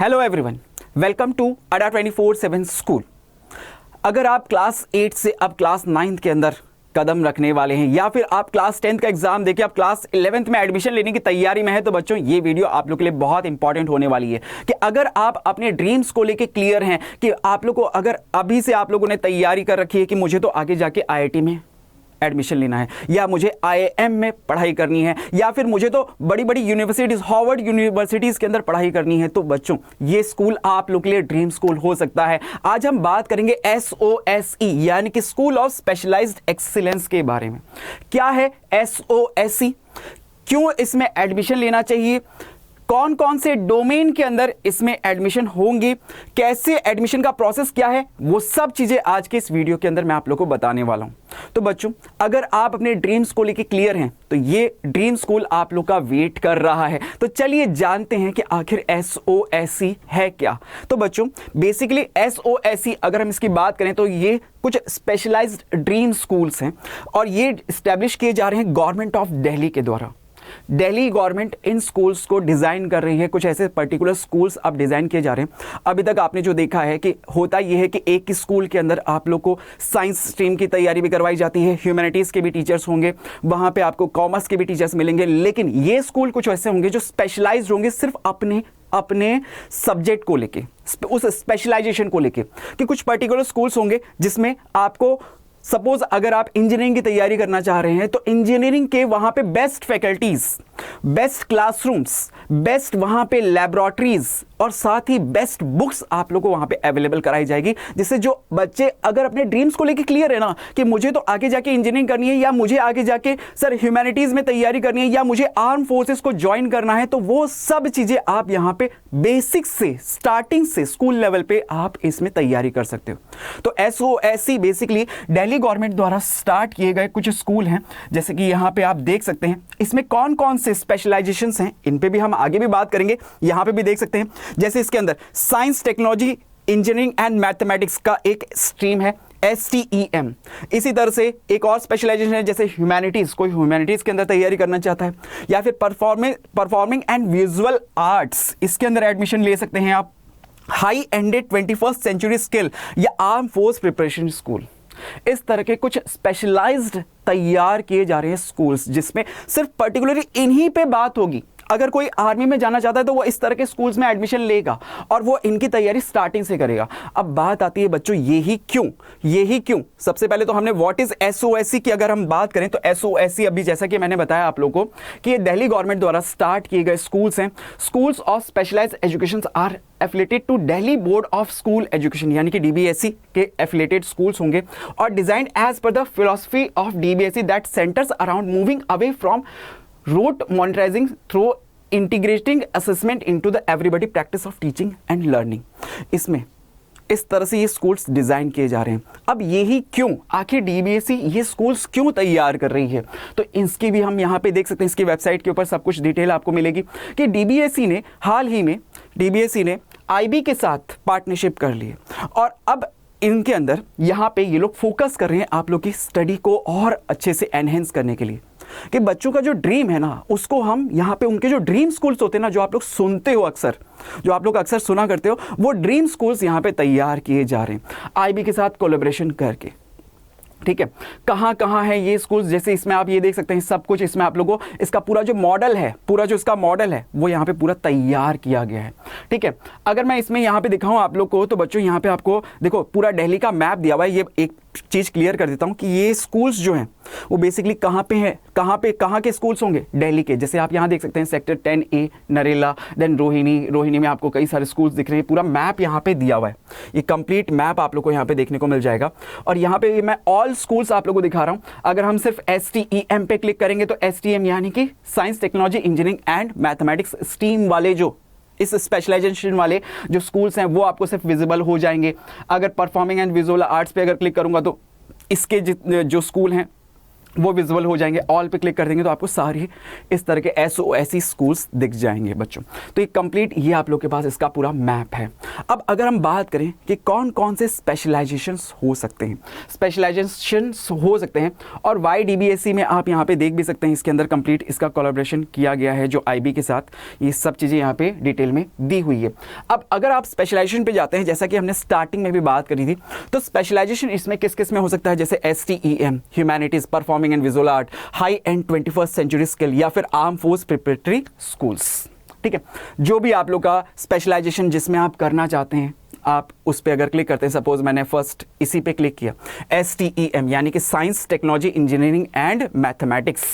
Hello everyone, welcome to Adda 24/7 school. अगर आप class 8 से अब क्लास 9 के अंदर कदम रखने वाले हैं या फिर आप क्लास 10 का एग्जाम देके आप क्लास 11th में एडमिशन लेने की तैयारी में है, तो बच्चों ये वीडियो आप लोग के लिए बहुत इंपॉर्टेंट होने वाली है कि अगर आप अपने ड्रीम्स को लेके क्लियर हैं कि आप लोग को अगर अभी से आप लोगों ने तैयारी कर रखी है कि मुझे तो आगे जाके आईआईटी में एडमिशन लेना है या मुझे आईआईएम में पढ़ाई करनी है या फिर मुझे तो बड़ी बड़ी यूनिवर्सिटीज, हार्वर्ड यूनिवर्सिटीज के अंदर पढ़ाई करनी है, तो बच्चों ये स्कूल आप लोग के लिए ड्रीम स्कूल हो सकता है। आज हम बात करेंगे SOSE यानी कि स्कूल ऑफ स्पेशलाइज्ड एक्सीलेंस के बारे में। क्या है SOSE, क्यों इसमें एडमिशन लेना चाहिए, कौन कौन से डोमेन के अंदर इसमें एडमिशन होंगे, कैसे एडमिशन का प्रोसेस क्या है, वो सब चीजें आज के इस वीडियो के अंदर मैं आप लोगों को बताने वाला हूं। तो बच्चों अगर आप अपने ड्रीम्स को लेके क्लियर हैं तो ये ड्रीम स्कूल आप लोग का वेट कर रहा है। तो चलिए जानते हैं कि आखिर SOSE है क्या। तो बच्चों बेसिकली SOSE अगर हम इसकी बात करें तो ये कुछ स्पेशलाइज्ड ड्रीम स्कूल्स हैं और ये स्टैब्लिश किए जा रहे हैं गवर्नमेंट ऑफ दिल्ली के द्वारा। दिल्ली गवर्नमेंट इन स्कूल्स को डिज़ाइन कर रही है, कुछ ऐसे पर्टिकुलर स्कूल्स अब डिज़ाइन किए जा रहे हैं। अभी तक आपने जो देखा है कि होता यह है कि एक स्कूल के अंदर आप लोग को साइंस स्ट्रीम की तैयारी भी करवाई जाती है, ह्यूमैनिटीज़ के भी टीचर्स होंगे, वहाँ पे आपको कॉमर्स के भी टीचर्स मिलेंगे, लेकिन ये स्कूल कुछ ऐसे होंगे जो स्पेशलाइज्ड होंगे सिर्फ अपने सब्जेक्ट को लेके, उस स्पेशलाइजेशन को लेके। कि कुछ पर्टिकुलर स्कूल्स होंगे जिसमें आपको सपोज अगर आप इंजीनियरिंग की तैयारी करना चाह रहे हैं तो इंजीनियरिंग के वहां पे best faculties, best classrooms, best वहां पे लैबोरेटरीज और साथ ही बेस्ट बुक्स आप लोगों को वहां पे अवेलेबल कराई जाएगी, जिससे जो बच्चे अगर अपने ड्रीम्स को लेके क्लियर है ना कि मुझे तो आगे जाके इंजीनियरिंग करनी है या मुझे आगे जाके सर ह्यूमैनिटीज में तैयारी करनी है या मुझे आर्म फोर्सेस को ज्वाइन करना है, तो वो सब चीजें आप यहां पे बेसिक से स्टार्टिंग से स्कूल लेवल पे आप इसमें तैयारी कर सकते हो। तो SOSE बेसिकली दिल्ली गवर्नमेंट द्वारा स्टार्ट किए गए कुछ स्कूल हैं, जैसे कि यहां पे आप देख सकते हैं। इसमें कौन कौन से स्पेशलाइजेशंस हैं इन पे भी हम आगे भी बात करेंगे, यहां पे भी देख सकते हैं। जैसे इसके अंदर science, technology, engineering and mathematics का एक स्ट्रीम है STEM। इसी तरह से एक और स्पेशलाइजेशन है जैसे ह्यूमैनिटीज, कोई ह्यूमैनिटीज के अंदर तैयारी करना चाहता है या फिर परफॉर्मिंग एंड विजुअल आर्ट्स, इसके अंदर एडमिशन ले सकते हैं आप। High ended 21st century skill या आर्म फोर्स प्रिपरेशन स्कूल, इस तरह के कुछ स्पेशलाइज्ड तैयार किए जा रहे हैं स्कूल्स, जिसमें सिर्फ पर्टिकुलरली इन्हीं पे बात होगी। अगर कोई आर्मी में जाना चाहता है तो वो इस तरह के स्कूल्स में एडमिशन लेगा और वो इनकी तैयारी स्टार्टिंग से करेगा। अब बात आती है बच्चों यही क्यों। सबसे पहले तो हमने व्हाट इज SOSE की अगर हम बात करें तो SOSE अभी जैसा कि मैंने बताया आप लोगों को कि ये दिल्ली गवर्नमेंट द्वारा स्टार्ट किए गए स्कूल्स हैं। Schools of specialised education are affiliated to Delhi board of school education यानी कि DBSE के एफिलेटेड स्कूल्स होंगे और designed as per the philosophy of DBSE that centres around moving away from rote monitoring through integrating assessment into the everybody practice of teaching and learning। इसमें इस तरह से ये स्कूल्स डिजाइन किए जा रहे हैं। अब यही क्यों, आखिर DBSE ये स्कूल्स क्यों तैयार कर रही है, तो इसकी भी हम यहाँ पे देख सकते हैं। इसकी वेबसाइट के ऊपर सब कुछ डिटेल आपको मिलेगी कि DBSE ने हाल ही में IB के साथ पार्टनरशिप कर ली है और अब इनके अंदर यहाँ पे ये लोग फोकस कर रहे हैं आप लोग की स्टडी को और अच्छे से एनहेंस करने के लिए कि बच्चों का जो ड्रीम है ना उसको हम यहाँ पे उनके जो ड्रीम स्कूल्स होते हैं ना, जो आप लोग सुनते हो अक्सर, जो आप लोग अक्सर सुना करते हो, वो ड्रीम स्कूल्स यहाँ पे तैयार किए जा रहे हैं IB के साथ कोलैबोरेशन करके। ठीक है, कहाँ है ये स्कूल्स, जैसे इसमें आप ये देख सकते हैं सब कुछ इसमें आप लोगों को इसका पूरा जो मॉडल है, पूरा जो इसका मॉडल है वो यहाँ पे पूरा तैयार किया गया है। ठीक है, अगर मैं इसमें यहाँ पे दिखाऊं आप लोग को तो बच्चों यहाँ पे आपको देखो पूरा दिल्ली का मैप दिया हुआ है। ये एक चीज़ क्लियर कर देता हूँ कि ये स्कूल्स जो हैं वो बेसिकली कहाँ पे हैं, कहाँ के स्कूल्स होंगे, दिल्ली के। जैसे आप यहाँ देख सकते हैं sector 10A Narela, then Rohini में आपको कई सारे स्कूल्स दिख रहे हैं। पूरा मैप यहाँ पे दिया हुआ है, ये कंप्लीट मैप आप लोग को यहाँ पे देखने को मिल जाएगा। और यहाँ पे मैं ऑल स्कूल्स आप लोग को दिखा रहा हूँ। अगर हम सिर्फ STEM पे क्लिक करेंगे तो STEM यानी कि science, technology, engineering and mathematics stream वाले जो इस स्पेशलाइजेशन वाले जो स्कूल्स हैं वो आपको सिर्फ विजिबल हो जाएंगे। अगर परफॉर्मिंग एंड विजुअल आर्ट्स पे अगर क्लिक करूंगा तो इसके जो स्कूल हैं वो विजुअल हो जाएंगे। ऑल पे क्लिक कर देंगे तो आपको सारे इस तरह के SOSE स्कूल्स दिख जाएंगे बच्चों। तो ये कंप्लीट ये आप लोग के पास इसका पूरा मैप है। अब अगर हम बात करें कि कौन कौन से स्पेशलाइजेशंस हो सकते हैं, स्पेशलाइजेशंस हो सकते हैं और YDBSE में आप यहाँ पे देख भी सकते हैं, इसके अंदर कंप्लीट इसका कोलैबोरेशन किया गया है जो IB के साथ, ये सब चीज़ें यहाँ पे डिटेल में दी हुई है। अब अगर आप स्पेशलाइजेशन पे जाते हैं, जैसा कि हमने स्टार्टिंग में भी बात करी थी, तो स्पेशलाइजेशन इसमें किस किस में हो सकता है, जैसे STEM humanities, performing and visual art, high end 21st century skill, या फिर आर्म फोर्स प्रिपरेटरी स्कूल्स। ठीक है, जो भी आप लोग का स्पेशलाइजेशन जिसमें आप करना चाहते हैं, आप उस पर अगर क्लिक करते हैं, सपोज मैंने फर्स्ट इसी पे क्लिक किया, STEM यानी कि science, technology, engineering and mathematics.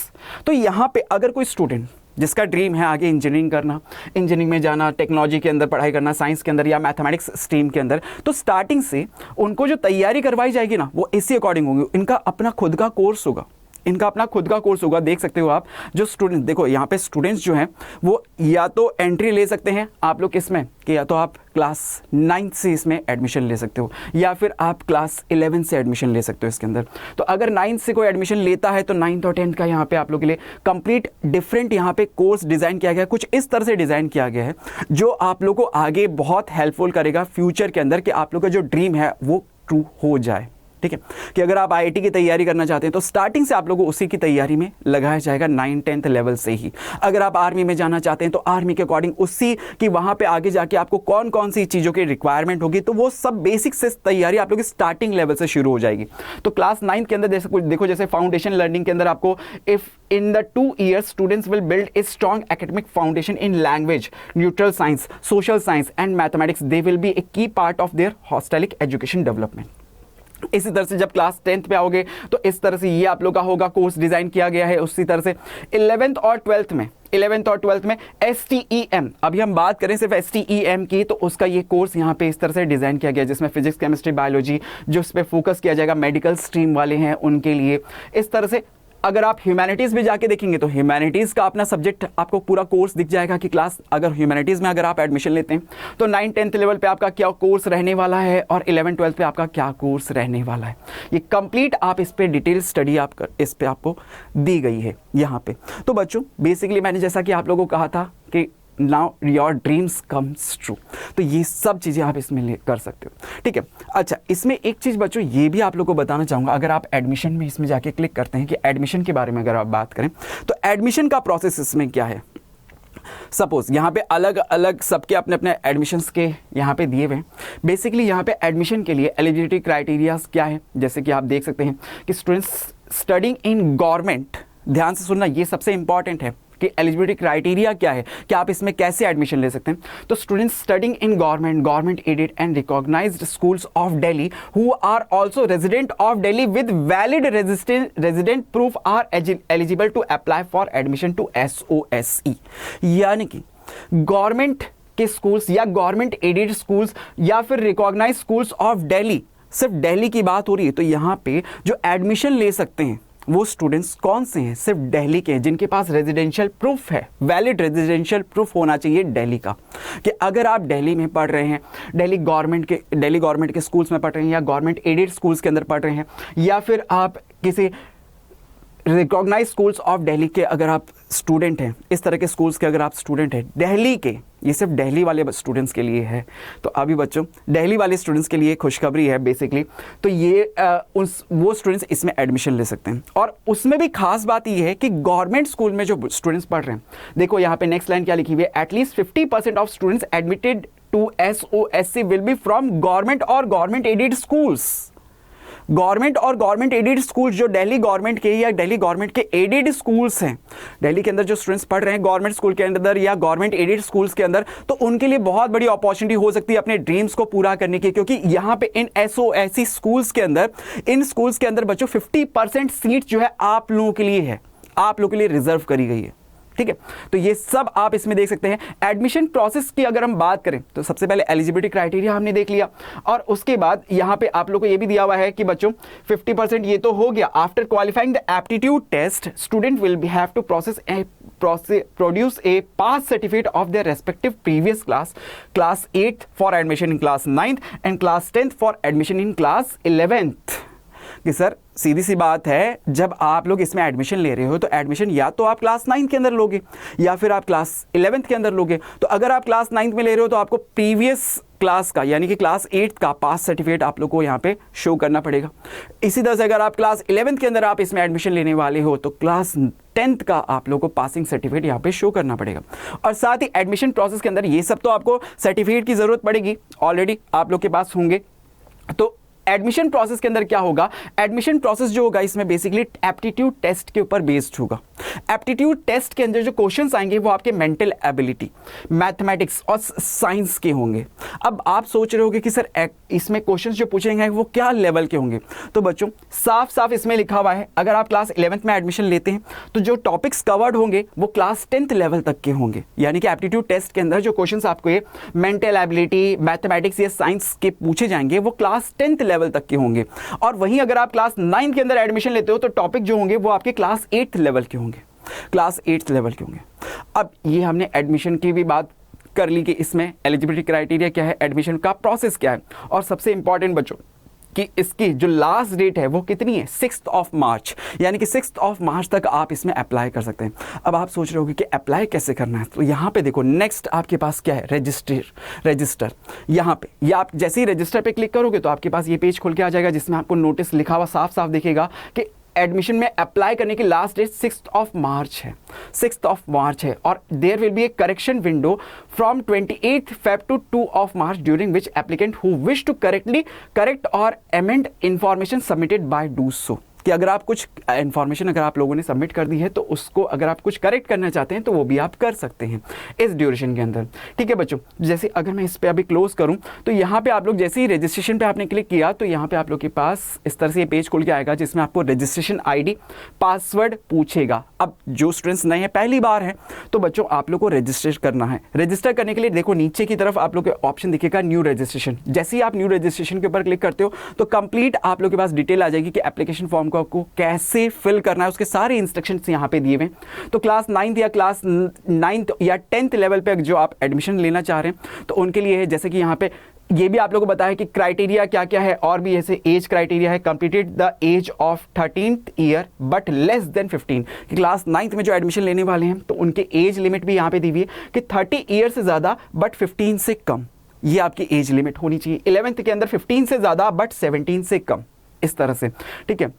तो यहाँ पे अगर कोई स्टूडेंट जिसका ड्रीम है आगे इंजीनियरिंग करना, इंजीनियरिंग में जाना, टेक्नोलॉजी के अंदर पढ़ाई करना, साइंस के अंदर या मैथमेटिक्स स्ट्रीम के अंदर, तो स्टार्टिंग से उनको जो तैयारी करवाई जाएगी ना, वो इसी अकॉर्डिंग होगी। इनका अपना खुद का कोर्स होगा, इनका अपना खुद का कोर्स होगा। देख सकते हो आप जो स्टूडेंट, देखो यहाँ पे स्टूडेंट्स जो हैं वो या तो एंट्री ले सकते हैं आप लोग किसमें, कि या तो आप क्लास 9 से इसमें एडमिशन ले सकते हो, या फिर आप क्लास 11 से एडमिशन ले सकते हो इसके अंदर। तो अगर 9 से कोई एडमिशन लेता है तो 9th और 10th का यहाँ पे आप लोग के लिए कंप्लीट डिफरेंट यहाँ पे कोर्स डिज़ाइन किया गया है, कुछ इस तरह से डिज़ाइन किया गया है जो आप लोग को आगे बहुत हेल्पफुल करेगा फ्यूचर के अंदर, कि आप लोग का जो ड्रीम है वो ट्रू हो जाए। ठीक है, कि अगर आप IIT की तैयारी करना चाहते हैं तो स्टार्टिंग से आप लोगों को उसी की तैयारी में लगाया जाएगा 9th-10th लेवल से ही। अगर आप आर्मी में जाना चाहते हैं तो आर्मी के अकॉर्डिंग उसी की वहाँ पे आगे जाके आपको कौन कौन सी चीज़ों की रिक्वायरमेंट होगी, तो वो सब बेसिक से तैयारी आप लोग की स्टार्टिंग लेवल से शुरू हो जाएगी। तो क्लास 9 के अंदर देखो जैसे फाउंडेशन लर्निंग के अंदर आपको, if in the 2 years students will build a strong academic foundation in language, neutral science, social science and mathematics, they will be a key part of their holistic education development। इसी तरह से जब class 10th पे आओगे तो इस तरह से ये आप लोग का होगा, कोर्स डिज़ाइन किया गया है। उसी तरह से 11th और 12th में STEM, अभी हम बात करें सिर्फ STEM की, तो उसका ये कोर्स यहाँ पे इस तरह से डिज़ाइन किया गया जिसमें फिजिक्स, केमिस्ट्री, बायोलॉजी जो उस पर फोकस किया जाएगा, मेडिकल स्ट्रीम वाले हैं उनके लिए। इस तरह से अगर आप ह्यूमैनिटीज़ भी जाके देखेंगे तो ह्यूमैनिटीज़ का अपना सब्जेक्ट आपको पूरा कोर्स दिख जाएगा कि क्लास, अगर ह्यूमैनिटीज़ में अगर आप एडमिशन लेते हैं तो 9th-10th लेवल पे आपका क्या कोर्स रहने वाला है और 11th-12th पे आपका क्या कोर्स रहने वाला है। ये कंप्लीट आप इस पे डिटेल स्टडी इस पे आपको दी गई है यहाँ पे। तो बच्चों बेसिकली मैंने जैसा कि आप लोगों को कहा था कि now your dreams comes true, तो ये सब चीज़ें आप इसमें कर सकते हो। ठीक है, अच्छा इसमें एक चीज़ बच्चों ये भी आप लोग को बताना चाहूँगा, अगर आप एडमिशन में इसमें जाके क्लिक करते हैं कि एडमिशन के बारे में अगर आप बात करें तो एडमिशन का प्रोसेस इसमें क्या है। सपोज यहाँ पे अलग अलग सबके अपने अपने एडमिशन्स के यहाँ पे दिए हुए हैं। बेसिकली यहाँ पे एडमिशन के लिए एलिजिबिलिटी क्राइटेरियाज क्या है, जैसे कि आप देख सकते हैं कि स्टूडेंट्स स्टडिंग इन गवर्नमेंट, ध्यान से सुनना ये सबसे इंपॉर्टेंट है कि एलिजिबिलिटी क्राइटेरिया क्या है, कि आप इसमें कैसे एडमिशन ले सकते हैं। तो students studying in government aided and recognised schools of Delhi who are also resident of Delhi with valid resident proof are eligible to apply for admission to SOSE। यानी कि गवर्नमेंट के स्कूल्स या गवर्नमेंट एडेड स्कूल्स या फिर recognised schools of Delhi, सिर्फ दिल्ली की बात हो रही है, तो यहाँ पे जो एडमिशन ले सकते हैं वो स्टूडेंट्स कौन से हैं, सिर्फ दिल्ली के, जिनके पास रेजिडेंशियल प्रूफ है, वैलिड रेजिडेंशियल प्रूफ होना चाहिए दिल्ली का, कि अगर आप दिल्ली में पढ़ रहे हैं, दिल्ली गवर्नमेंट के स्कूल्स में पढ़ रहे हैं या गवर्नमेंट एडेड स्कूल्स के अंदर पढ़ रहे हैं, या फिर आप किसी रिकॉग्नाइज स्कूल्स ऑफ दिल्ली के अगर आप स्टूडेंट हैं, इस तरह के स्कूल्स के अगर आप स्टूडेंट हैं दिल्ली के, ये सिर्फ दिल्ली वाले स्टूडेंट्स के लिए है। तो अभी बच्चों दिल्ली वाले स्टूडेंट्स के लिए खुशखबरी है बेसिकली, तो ये वो स्टूडेंट्स इसमें एडमिशन ले सकते हैं। और उसमें भी खास बात ये है कि गवर्नमेंट स्कूल में जो स्टूडेंट्स पढ़ रहे हैं, देखो यहाँ पे नेक्स्ट लाइन क्या लिखी हुई है, at least 50% of students admitted to SOSE will be from government और गवर्नमेंट एडेड स्कूल्स। गवर्नमेंट और गवर्नमेंट एडेड स्कूल्स जो दिल्ली गवर्नमेंट के या दिल्ली गवर्नमेंट के एडेड स्कूल्स हैं, दिल्ली के अंदर जो स्टूडेंट्स पढ़ रहे हैं गवर्नमेंट स्कूल के अंदर या गवर्नमेंट एडेड स्कूल्स के अंदर, तो उनके लिए बहुत बड़ी अपॉर्चुनिटी हो सकती है अपने ड्रीम्स को पूरा करने की, क्योंकि यहाँ पे इन SOSE स्कूल्स के अंदर, इन स्कूल्स के अंदर बच्चों 50% सीट जो है आप लोगों के लिए है, आप लोगों के लिए रिजर्व करी गई है। ठीक है, तो ये सब आप इसमें देख सकते हैं। एडमिशन प्रोसेस की अगर हम बात करें तो सबसे पहले एलिजिबिलिटी क्राइटेरिया हमने देख लिया, और उसके बाद यहाँ पे आप लोगों को ये भी दिया हुआ है कि बच्चों 50% ये तो हो गया। After qualifying the aptitude test student will be have to produce a pass certificate of their respective previous class 8th for admission in class 9th and class 10th for admission in class 11th। कि sir सीधी सी बात है, जब आप लोग इसमें admission ले रहे हो तो एडमिशन या तो आप क्लास 9 के अंदर लोगे या फिर आप क्लास 11th के अंदर लोगे। तो अगर आप क्लास 9 में ले रहे हो तो आपको प्रीवियस क्लास का यानी कि क्लास 8 का पास सर्टिफिकेट आप लोग को यहाँ पे शो करना पड़ेगा। इसी तरह से अगर आप क्लास 11th के अंदर आप इसमें एडमिशन लेने वाले हो तो क्लास 10th का आप लोग को पासिंग सर्टिफिकेट यहाँ पे शो करना पड़ेगा। और साथ ही एडमिशन प्रोसेस के अंदर ये सब तो आपको सर्टिफिकेट की ज़रूरत पड़ेगी, ऑलरेडी आप लोग के पास होंगे। तो एडमिशन प्रोसेस के अंदर क्या होगा, एडमिशन प्रोसेस जो होगा इसमें बेसिकली एप्टीट्यूड टेस्ट के ऊपर बेस्ड होगा। एप्टीट्यूड टेस्ट के अंदर जो क्वेश्चंस आएंगे वो आपके मेंटल एबिलिटी, मैथमेटिक्स और साइंस के होंगे। अब आप सोच रहे होंगे कि सर इसमें क्वेश्चंस जो पूछेंगे वो क्या लेवल के होंगे। तो बच्चों साफ साफ इसमें लिखा हुआ है, अगर आप क्लास 11th में एडमिशन लेते हैं तो जो टॉपिक्स कवर्ड होंगे वो क्लास 10th लेवल तक के होंगे। यानी कि एप्टीट्यूड टेस्ट के अंदर जो क्वेश्चंस आपको ये मेंटल एबिलिटी, मैथमेटिक्स या साइंस के पूछे जाएंगे वो क्लास 10th लेवल तक के होंगे। और वहीं अगर आप क्लास 9 के अंदर एडमिशन लेते हो तो टॉपिक जो होंगे वो आपके क्लास 8th लेवल के होंगे, क्लास 8th लेवल के होंगे। अब ये हमने एडमिशन की भी बात कर ली कि इसमें एलिजिबिलिटी क्राइटेरिया क्या है, एडमिशन का प्रोसेस क्या है, और सबसे इंपॉर्टेंट बच्चों कि इसकी जो लास्ट डेट है वो कितनी है, 6 मार्च, यानी कि 6 मार्च तक आप इसमें अप्लाई कर सकते हैं। अब आप सोच रहे होगे कि अप्लाई कैसे करना है, तो यहाँ पे देखो नेक्स्ट आपके पास क्या है, रजिस्टर। यहाँ पे या आप जैसे ही रजिस्टर पे क्लिक करोगे तो आपके पास ये पेज खुल के आ जाएगा जिसमें आपको नोटिस लिखा हुआ साफ साफ दिखेगा कि एडमिशन में अप्लाई करने की लास्ट डेट 6 मार्च है, 6 मार्च है। और there will be a correction window from 28 Feb to 2 March during which applicant who wish to correct or amend information submitted by do so, कि अगर आप कुछ इंफॉर्मेशन अगर आप लोगों ने सबमिट कर दी है तो उसको अगर आप कुछ करेक्ट करना चाहते हैं तो वो भी आप कर सकते हैं इस ड्यूरेशन के अंदर। ठीक है बच्चों, जैसे अगर मैं इस पे अभी क्लोज करूं तो यहाँ पे आप लोग जैसे ही रजिस्ट्रेशन पे आपने क्लिक किया तो यहाँ पे आप लोग के पास इस तरह से ये पेज खुल के आएगा जिसमें आपको रजिस्ट्रेशन ID, पासवर्ड पूछेगा। अब जो स्टूडेंट्स नए हैं, पहली बार है, तो बच्चों आप लोग को रजिस्टर करना है। रजिस्टर करने के लिए देखो नीचे की तरफ आप लोग के ऑप्शन दिखेगा न्यू रजिस्ट्रेशन। जैसे ही आप न्यू रजिस्ट्रेशन के ऊपर क्लिक करते हो तो कंप्लीट आप लोग के पास डिटेल आ जाएगी कि एप्लीकेशन फॉर्म आपको कैसे फिल करना है, उसके सारे इंस्ट्रक्शंस यहाँ पे दिए हुए हैं। तो क्लास 9th या क्लास 9th या 10th लेवल पे जो आप एडमिशन लेना चाह रहे हैं तो उनके लिए है, जैसे कि यहाँ पे ये भी आप लोगों को बताया कि क्राइटेरिया क्या क्या है, और भी ऐसे एज क्राइटेरिया है, completed the age of 13th year but less than 15। Class 9th में जो एडमिशन लेने वाले हैं तो उनके एज लिमिट भी यहाँ पे दी हुई है कि 30 ईयर से ज़्यादा बट 15 से कम, ये आपकी एज लिमिट होनी चाहिए। 11th के अंदर 15 से ज़्यादा बट 17 से कम, इस तरह से। ठीक है,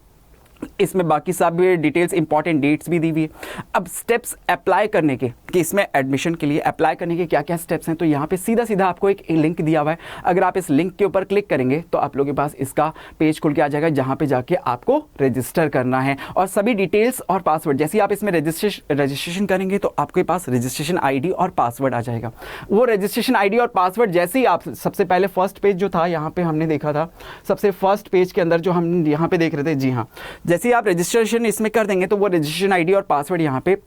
इसमें बाकी सब डिटेल्स, इंपॉर्टेंट डेट्स भी दी हुई है। अब स्टेप्स अप्लाई करने के, कि इसमें एडमिशन के लिए अप्लाई करने के क्या क्या स्टेप्स हैं, तो यहाँ पे सीधा सीधा आपको एक लिंक दिया हुआ है। अगर आप इस लिंक के ऊपर क्लिक करेंगे तो आप लोगों के पास इसका पेज खुल के आ जाएगा जहाँ पे जाके आपको रजिस्टर करना है और सभी डिटेल्स और पासवर्ड। जैसे ही आप इसमें रजिस्ट्रेशन करेंगे तो आपके पास रजिस्ट्रेशन ID और पासवर्ड आ जाएगा। वो रजिस्ट्रेशन ID और पासवर्ड जैसे ही आप, सबसे पहले फर्स्ट पेज जो था यहाँ पे हमने देखा था, सबसे फर्स्ट पेज के अंदर जो हम यहाँ पे देख रहे थे, जी हाँ, जैसे ही आप रजिस्ट्रेशन इसमें कर देंगे तो वो रजिस्ट्रेशन ID और पासवर्ड यहाँ पे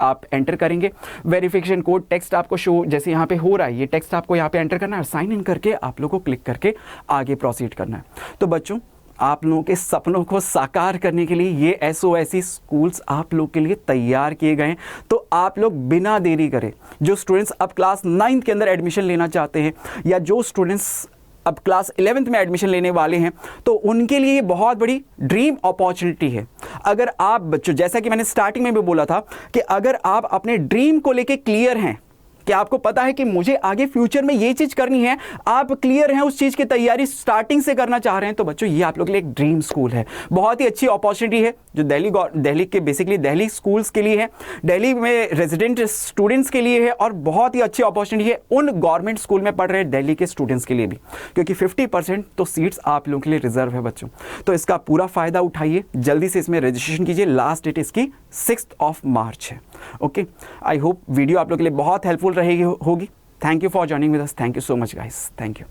आप एंटर करेंगे। वेरिफिकेशन कोड टेक्स्ट आपको शो, जैसे यहाँ पे हो रहा है, ये टेक्स्ट आपको यहाँ पे एंटर करना है, साइन इन करके आप लोगों को क्लिक करके आगे प्रोसीड करना है। तो बच्चों आप लोगों के सपनों को साकार करने के लिए ये SOSE स्कूल्स आप लोग के लिए तैयार किए गए हैं। तो आप लोग बिना देरी करें, जो स्टूडेंट्स अब क्लास 9th के अंदर एडमिशन लेना चाहते हैं या जो स्टूडेंट्स अब क्लास 11th में एडमिशन लेने वाले हैं, तो उनके लिए ये बहुत बड़ी ड्रीम अपॉर्चुनिटी है। अगर आप बच्चों, जैसा कि मैंने स्टार्टिंग में भी बोला था कि अगर आप अपने ड्रीम को लेके क्लियर हैं, कि आपको पता है कि मुझे आगे फ्यूचर में ये चीज़ करनी है, आप क्लियर हैं, उस चीज़ की तैयारी स्टार्टिंग से करना चाह रहे हैं, तो बच्चों ये आप लोग के लिए एक ड्रीम स्कूल है। बहुत ही अच्छी अपॉर्चुनिटी है जो दिल्ली के बेसिकली दिल्ली स्कूल्स के लिए है, दिल्ली में रेजिडेंट स्टूडेंट्स के लिए है, और बहुत ही अच्छी अपॉर्चुनिटी है उन गवर्नमेंट स्कूल में पढ़ रहे दिल्ली के स्टूडेंट्स के लिए भी, क्योंकि 50% तो सीट्स आप लोगों के लिए रिजर्व है बच्चों। तो इसका पूरा फ़ायदा उठाइए, जल्दी से इसमें रजिस्ट्रेशन कीजिए। लास्ट डेट इसकी 6 मार्च है। ओके, आई होप वीडियो आप लोग के लिए बहुत हेल्पफुल रहेगी होगी। Thank you for joining with us. Thank you so much guys, thank you.